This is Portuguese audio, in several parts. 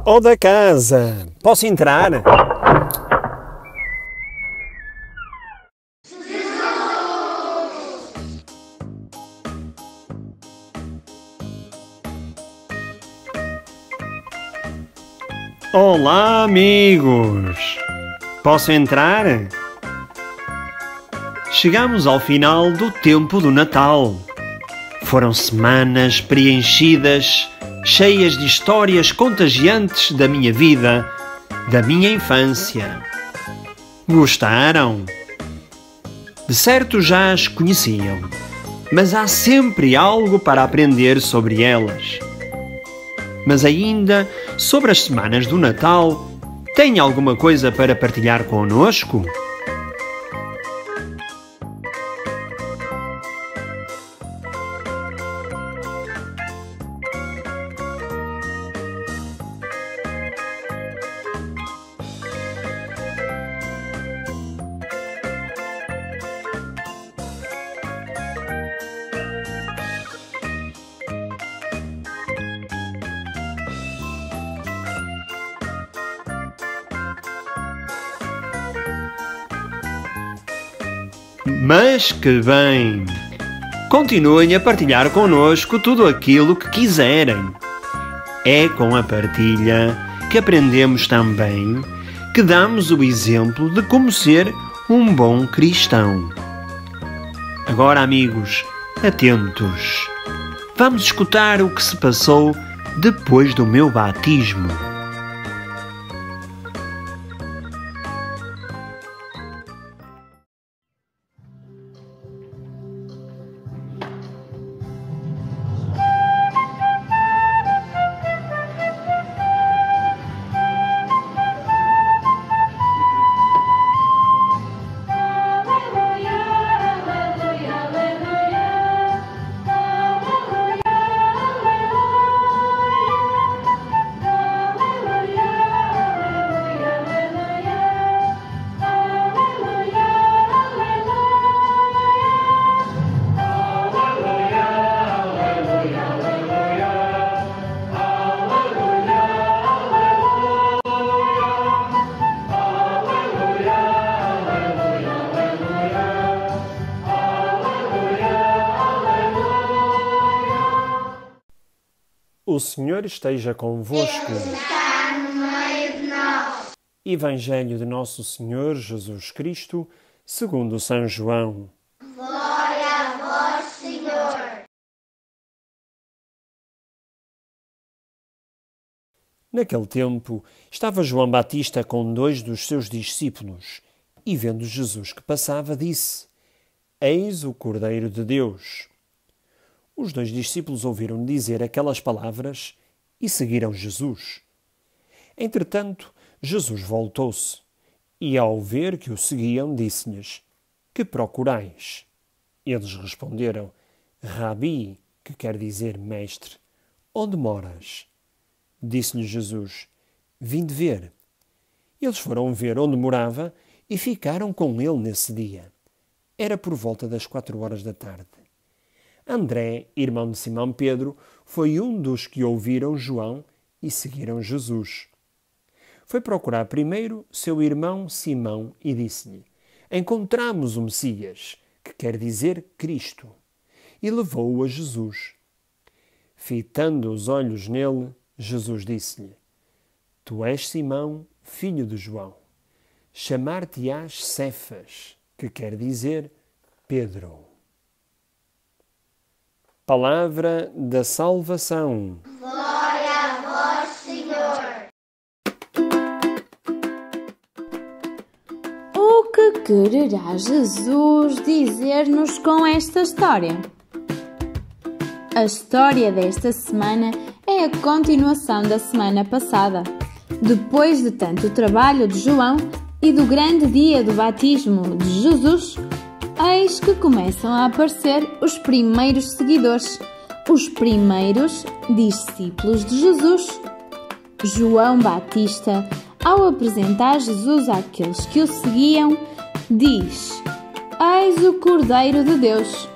ou da casa. Posso entrar? Olá, amigos! Posso entrar? Chegamos ao final do tempo do Natal. Foram semanas preenchidas, cheias de histórias contagiantes da minha vida, da minha infância. Gostaram? De certo já as conheciam, mas há sempre algo para aprender sobre elas. Mas ainda, sobre as semanas do Natal, tem alguma coisa para partilhar conosco? Mas que bem! Continuem a partilhar connosco tudo aquilo que quiserem. É com a partilha que aprendemos também que damos o exemplo de como ser um bom cristão. Agora, amigos, atentos. Vamos escutar o que se passou depois do meu batismo. O Senhor esteja convosco. Ele está no meio de nós. Evangelho de Nosso Senhor Jesus Cristo, segundo São João. Glória a vós, Senhor. Naquele tempo, estava João Batista com 2 dos seus discípulos, e vendo Jesus que passava, disse: Eis o Cordeiro de Deus. Os 2 discípulos ouviram dizer aquelas palavras e seguiram Jesus. Entretanto, Jesus voltou-se e, ao ver que o seguiam, disse-lhes: Que procurais? Eles responderam: Rabi, que quer dizer mestre, onde moras? Disse-lhe Jesus: Vinde ver. Eles foram ver onde morava e ficaram com ele nesse dia. Era por volta das 4 da tarde. André, irmão de Simão Pedro, foi um dos que ouviram João e seguiram Jesus. Foi procurar primeiro seu irmão Simão e disse-lhe: Encontramos o Messias, que quer dizer Cristo, e levou-o a Jesus. Fitando os olhos nele, Jesus disse-lhe: Tu és Simão, filho de João. Chamar-te-ás Cefas, que quer dizer Pedro. Palavra da salvação. Glória a vós, Senhor. O que quererá Jesus dizer-nos com esta história? A história desta semana é a continuação da semana passada. Depois de tanto trabalho de João e do grande dia do batismo de Jesus, eis que começam a aparecer os primeiros seguidores, os primeiros discípulos de Jesus. João Batista, ao apresentar Jesus àqueles que o seguiam, diz: Eis o Cordeiro de Deus.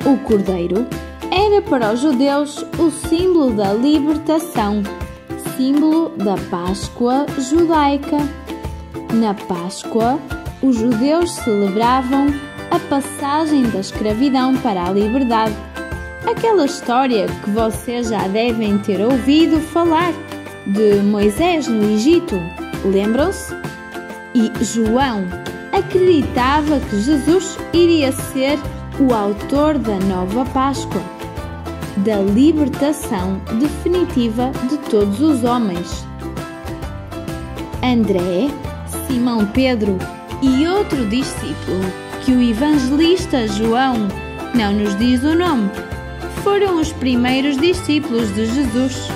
O Cordeiro era para os judeus o símbolo da libertação, símbolo da Páscoa judaica. Na Páscoa, os judeus celebravam a passagem da escravidão para a liberdade. Aquela história que vocês já devem ter ouvido falar de Moisés no Egito, lembram-se? E João acreditava que Jesus iria ser o autor da nova Páscoa, da libertação definitiva de todos os homens. André, Simão Pedro e outro discípulo que o evangelista João não nos diz o nome, foram os primeiros discípulos de Jesus.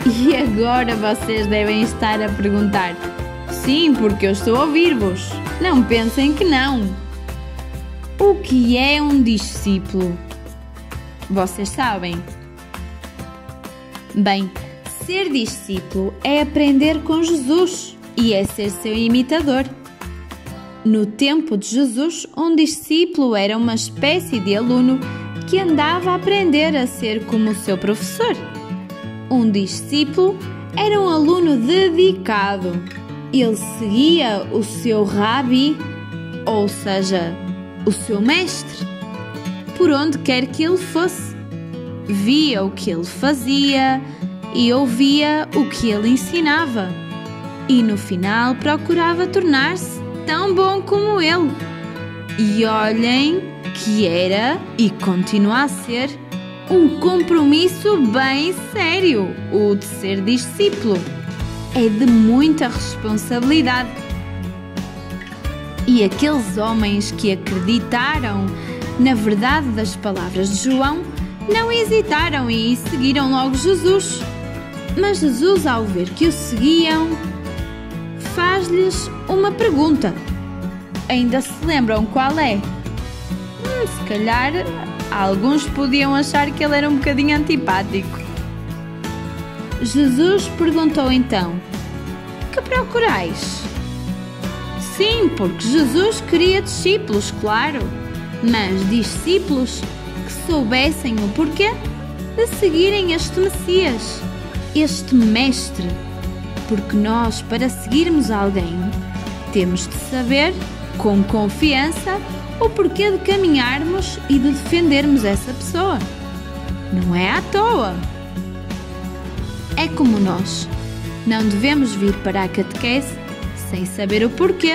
E agora vocês devem estar a perguntar: sim, porque eu estou a ouvir-vos. Não pensem que não. O que é um discípulo? Vocês sabem? Bem, ser discípulo é aprender com Jesus e é ser seu imitador. No tempo de Jesus, um discípulo era uma espécie de aluno que andava a aprender a ser como o seu professor. Um discípulo era um aluno dedicado. Ele seguia o seu rabi, ou seja, o seu mestre, por onde quer que ele fosse. Via o que ele fazia e ouvia o que ele ensinava. E no final procurava tornar-se tão bom como ele. E olhem que era e continua a ser um compromisso bem sério, o de ser discípulo. É de muita responsabilidade. E aqueles homens que acreditaram na verdade das palavras de João não hesitaram e seguiram logo Jesus. Mas Jesus, ao ver que o seguiam, faz-lhes uma pergunta. Ainda se lembram qual é? Se calhar alguns podiam achar que ele era um bocadinho antipático. Jesus perguntou então: que procurais? Sim, porque Jesus queria discípulos, claro, mas discípulos que soubessem o porquê de seguirem este Messias, este Mestre. Porque nós, para seguirmos alguém, temos de saber, com confiança, o porquê de caminharmos e de defendermos essa pessoa. Não é à toa. É como nós. Não devemos vir para a catequese sem saber o porquê.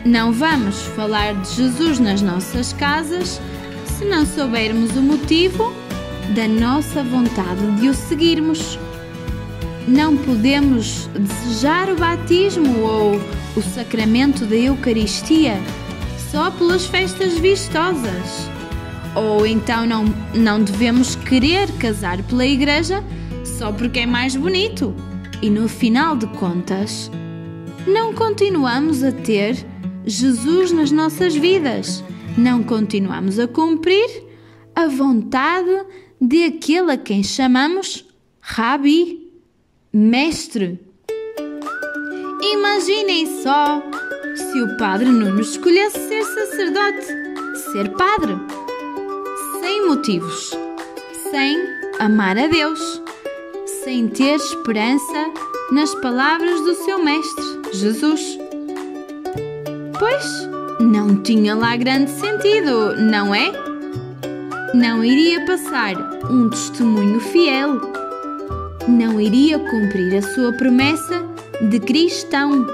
Não vamos falar de Jesus nas nossas casas se não soubermos o motivo da nossa vontade de o seguirmos. Não podemos desejar o batismo ou o sacramento da Eucaristia só pelas festas vistosas. Ou então não devemos querer casar pela igreja só porque é mais bonito. E no final de contas, não continuamos a ter Jesus nas nossas vidas. Não continuamos a cumprir a vontade de aquele a quem chamamos Rabi, Mestre. Imaginem só se o Padre Nuno escolhesse ser sacerdote, ser padre, sem motivos, sem amar a Deus, sem ter esperança nas palavras do seu Mestre, Jesus. Pois não tinha lá grande sentido, não é? Não iria passar um testemunho fiel, não iria cumprir a sua promessa de cristão,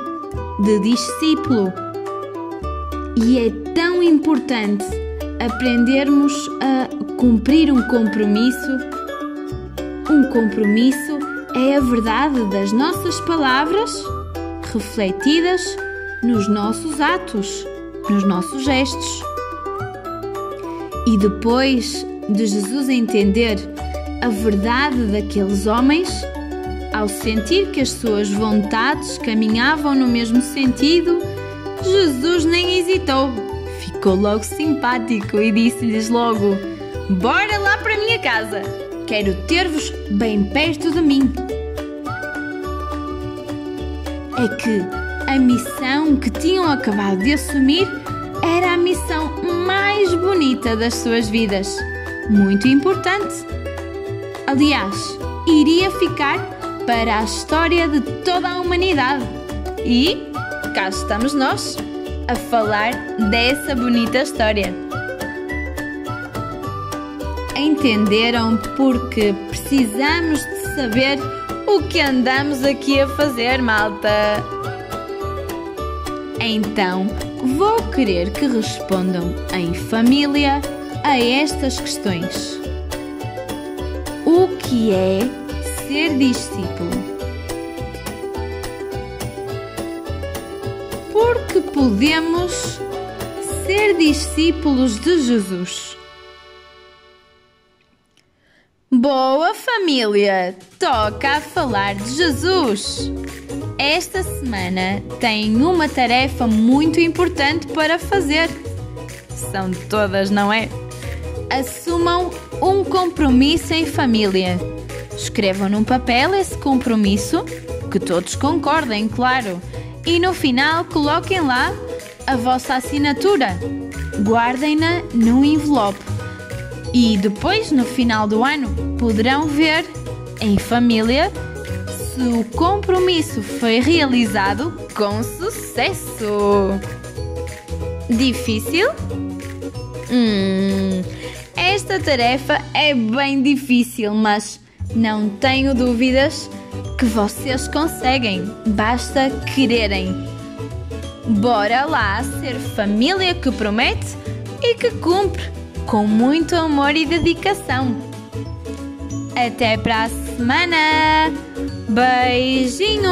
de discípulo. E é tão importante aprendermos a cumprir um compromisso. Um compromisso é a verdade das nossas palavras refletidas nos nossos atos, nos nossos gestos. E depois de Jesus entender a verdade daqueles homens, ao sentir que as suas vontades caminhavam no mesmo sentido, Jesus nem hesitou. Ficou logo simpático e disse-lhes logo: bora lá para a minha casa, quero ter-vos bem perto de mim. É que a missão que tinham acabado de assumir era a missão mais bonita das suas vidas, muito importante. Aliás, iria ficar para a história de toda a humanidade. E cá estamos nós a falar dessa bonita história. Entenderam porque precisamos de saber o que andamos aqui a fazer, malta? Então, vou querer que respondam em família a estas questões. O que é ser discípulo? Porque podemos ser discípulos de Jesus. Boa família! Toca a falar de Jesus! Esta semana tem uma tarefa muito importante para fazer. São todas, não é? Assumam um compromisso em família. Escrevam num papel esse compromisso, que todos concordem, claro. E no final coloquem lá a vossa assinatura. Guardem-na num envelope. E depois, no final do ano, poderão ver, em família, se o compromisso foi realizado com sucesso. Difícil? Esta tarefa é bem difícil, mas não tenho dúvidas que vocês conseguem. Basta quererem. Bora lá ser família que promete e que cumpre, com muito amor e dedicação. Até para a semana! Beijinhos!